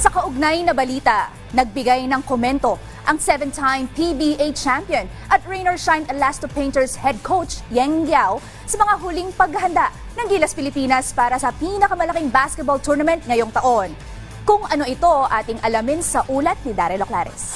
Sa kaugnay na balita, nagbigay ng komento ang 7-time PBA champion at Rain or Shine Elasto Painters head coach Yeng Guiao sa mga huling paghahanda ng Gilas Pilipinas para sa pinakamalaking basketball tournament ngayong taon. Kung ano ito, ating alamin sa ulat ni Daryl Oclares.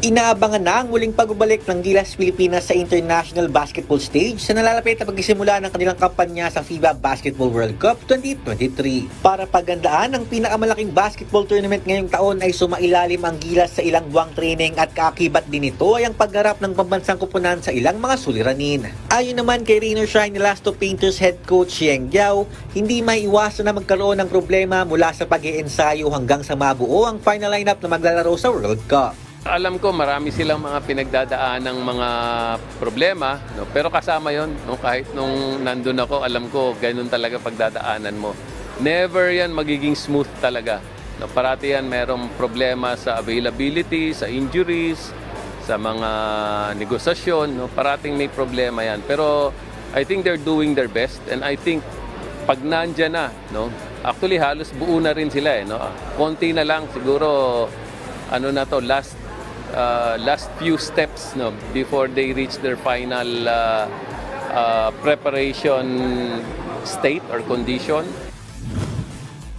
Inaabangan na ang muling pagbabalik ng Gilas Pilipinas sa international basketball stage sa nalalapit na pagsisimula ng kanilang kampanya sa FIBA Basketball World Cup 2023. Para pagandaan ang pinakamalaking basketball tournament ngayong taon ay sumailalim ang Gilas sa ilang buwang training at kaakibat din ito ay ang pagharap ng pambansang kupunan sa ilang mga suliranin. Ayon naman kay Rain or Shine Elasto Painters head coach Yeng Guiao, hindi maiiwasan na magkaroon ng problema mula sa pag-iensayo hanggang sa mabuo ang final lineup na maglalaro sa World Cup. Alam ko marami silang mga pinagdadaan ng mga problema, no? Pero kasama yon, no? Kahit nung nandun ako, alam ko ganun talaga pagdadaanan mo. Never yan magiging smooth talaga. No? Parati yan merong problema sa availability, sa injuries, sa mga negosasyon. No? Parating may problema yan. Pero I think they're doing their best and I think pag nandyan na, no? Actually halos buo na rin sila. No? Konti na lang siguro na to, last few steps, no, before they reach their final preparation state or condition.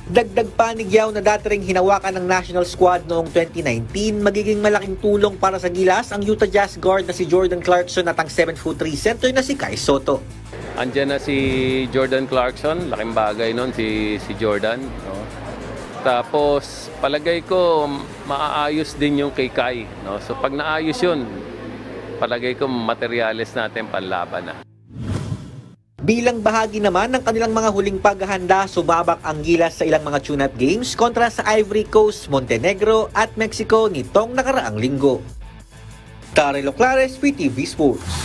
Dagdag pa ni Guiao na dati ring hinawakan ng national squad noong 2019, magiging malaking tulong para sa Gilas ang Utah Jazz guard na si Jordan Clarkson at ang 7'3" center na si Kai Sotto. Andiyan na si Jordan Clarkson, laking bagay nun si Jordan, no? Tapos palagay ko maaayos din yung kay Kai, no? So pag naayos yun, palagay ko materyales natin panlaban na. Bilang bahagi naman ng kanilang mga huling paghahanda, sumabak ang Gilas sa ilang mga tune-up games kontra sa Ivory Coast, Montenegro at Mexico nitong nakaraang linggo. Daryl Oclares, PTV Sports.